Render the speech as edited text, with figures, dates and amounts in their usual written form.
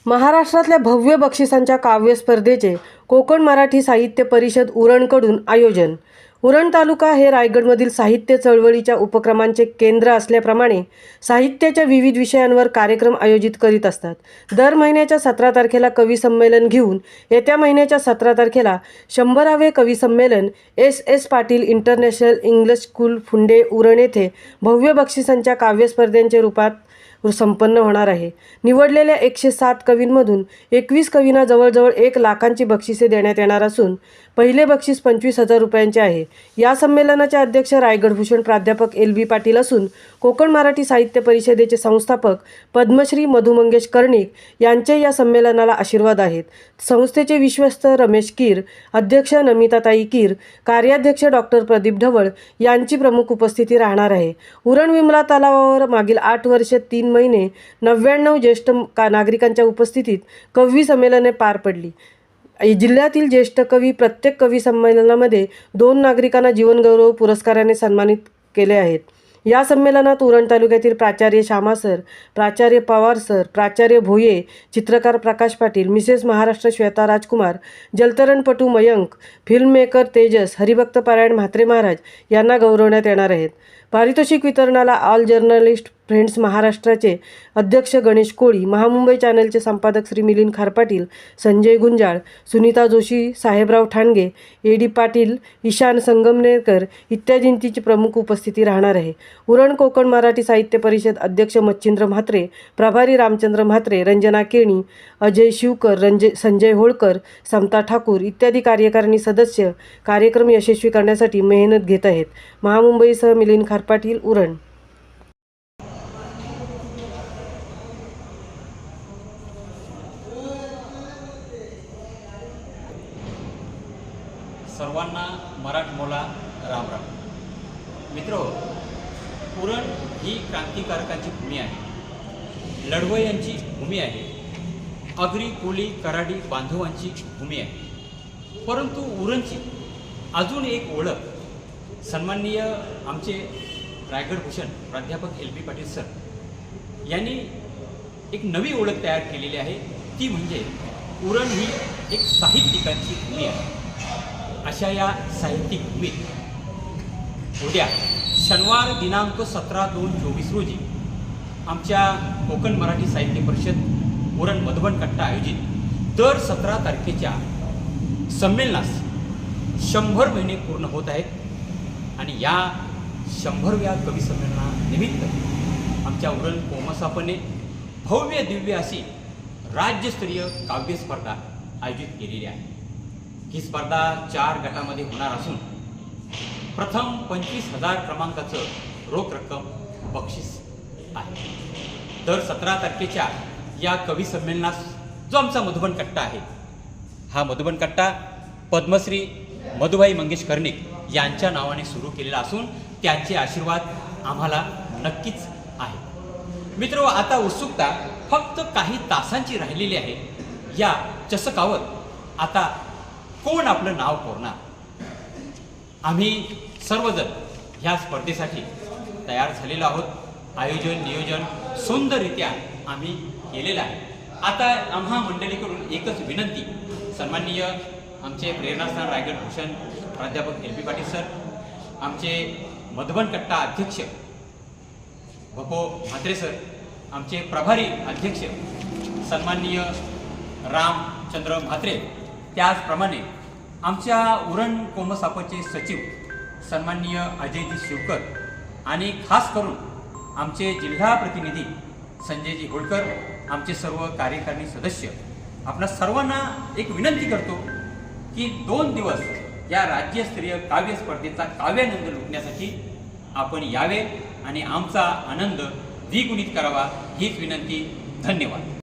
महाराष्ट्रातल्या भव्य बक्षिसांच्या काव्य स्पर्धेचे कोकण मराठी साहित्य परिषद उरणकडून आयोजन. उरण तालुका हे रायगडमधील साहित्य चळवळीच्या उपक्रमांचे केंद्र असल्याप्रमाणे साहित्याच्या विविध विषयांवर कार्यक्रम आयोजित करीत असतात. दर महिन्याच्या 17 तारखेला कवी संमेलन घेऊन येत्या महिन्याच्या 17 तारखेला 100वे कवी संमेलन S.S. Patil international English school Funde Uran येथे भव्य बक्षिसांच्या काव्य स्पर्धेच्या रूपात संपन्न होणार आहे. निवडलेल्या 107 कवींमधून 21 कवींना जवळजवळ 1 लाखांची बक्षिसे देण्यात येणार असून पहिले बक्षीस 25,000 रुपयांचे आहे. या संमेलनाचे अध्यक्ष रायगडभूषण प्राध्यापक L.B. पाटील असून कोकण मराठी साहित्य परिषदेचे संस्थापक पद्मश्री मधु मंगेश कर्णिक यांचे या संमेलनाला आशीर्वाद आहेत. संस्थेचे विश्वस्त रमेश कीर, अध्यक्ष नमिताताई कीर, कार्याध्यक्ष डॉक्टर प्रदीप ढवळ यांची प्रमुख उपस्थिती राहणार आहे. उरण विमला तलावावर मागील 8 वर्षे 3 महिने 99 ज्येष्ठ नागरिकांच्या उपस्थितीत कवी संमेलने पार पडली. जिल्ह्यातील ज्येष्ठ कवी प्रत्येक कवी संमेलनामध्ये 2 नागरिकांना जीवनगौरव पुरस्काराने सन्मानित केले आहेत. या संमेलनात उरण तालुक्यातील प्राचार्य श्यामा सर, प्राचार्य पवार सर, प्राचार्य भोये, चित्रकार प्रकाश पाटील, मिसेस महाराष्ट्र श्वेता राजकुमार, जलतरणपटू मयंक, फिल्ममेकर तेजस, हरिभक्त पारायण म्हात्रे महाराज यांना गौरवण्यात येणार आहेत. पारितोषिक वितरणाला ऑल जर्नलिस्ट फ्रेंड्स महाराष्ट्राचे अध्यक्ष गणेश कोळी, महामुंबई चॅनलचे संपादक श्री मिलिंद खारपाटील, संजय गुंजाळ, सुनीता जोशी, साहेबराव ठाणगे, A.D. पाटील, ईशान संगमनेरकर इत्यादींची प्रमुख उपस्थिती राहणार आहे. उरण कोकण मराठी साहित्य परिषद अध्यक्ष मच्छिंद्र म्हात्रे, प्रभारी रामचंद्र म्हात्रे, रंजना केणी, अजय शिवकर, संजय होळकर, समता ठाकूर इत्यादी कार्यकारिणी सदस्य कार्यक्रम यशस्वी करण्यासाठी मेहनत घेत आहेत. महामुंबईसह मिलिंद खारपाटील, उरण. सर्वांना मराठमोळा राम राम. मित्र, उरण ही क्रांतिकारकांची भूमी आहे, लढवयांची भूमी आहे, आगरी कोळी कराडी बांधवांची भूमी आहे. परंतु उरणची अजून एक ओळख सन्माननीय आमचे रायगडभूषण प्राध्यापक L.B. पाटील सर यांनी एक नवी ओळख तयार केलेली आहे. ती म्हणजे उरण ही एक साहित्यिकांची भूमी आहे. अशा या साहित्यिक भूमीत उद्या शनिवार दिनांक 17/2/24 रोजी आमच्या कोकण मराठी साहित्य परिषद उरण मधुबन कट्टा आयोजित दर 17 तारखेच्या संमेलनास 100 महिने पूर्ण होत आहेत. आणि या 100व्या कवी संमेलनानिमित्त आमच्या उरण कोमसापने भव्य दिव्य अशी राज्यस्तरीय काव्य स्पर्धा आयोजित केलेली आहे. ही स्पर्धा 4 गटामध्ये होणार असून प्रथम 25,000 क्रमांकाचं रोख रक्कम बक्षीस आहे. दर 17 तारखेच्या या कवी संमेलनास जो आमचा मधुबन कट्टा आहे, हा मधुबन कट्टा पद्मश्री मधुबाई मंगेश कर्णिक यांच्या नावाने सुरू केलेला असून त्यांचे आशीर्वाद आम्हाला नक्कीच आहे. मित्र, आता उत्सुकता फक्त काही तासांची राहिलेली आहे. या चषकावर आता कोण आपलं नाव कोरणार? आम्ही सर्वजण ह्या स्पर्धेसाठी तयार झालेलो आहोत. आयोजन नियोजन सुंदररित्या आम्ही केलेलं आहे. आता आम्हा मंडळीकडून एकच विनंती, सन्माननीय आमचे प्रेरणास्थान रायगडभूषण प्राध्यापक L.B. पाटील सर, आमचे मधुबन कट्टा अध्यक्ष भको म्हात्रे सर, आमचे प्रभारी अध्यक्ष सन्माननीय रामचंद्र म्हात्रे, त्याचप्रमाणे आमच्या उरण कोमसापचे सचिव सन्माननीय अजयजी शिवकर आणि खास करून आमचे जिल्हा प्रतिनिधी संजयजी होळकर, आमचे सर्व कार्यकारिणी सदस्य, आपणा सर्वांना एक विनंती करतो की 2 दिवस या राज्यस्तरीय काव्य स्पर्धेचा काव्यानंद लुटण्यासाठी आपण यावे आणि आमचा आनंद द्विगुणित करावा हीच विनंती. धन्यवाद.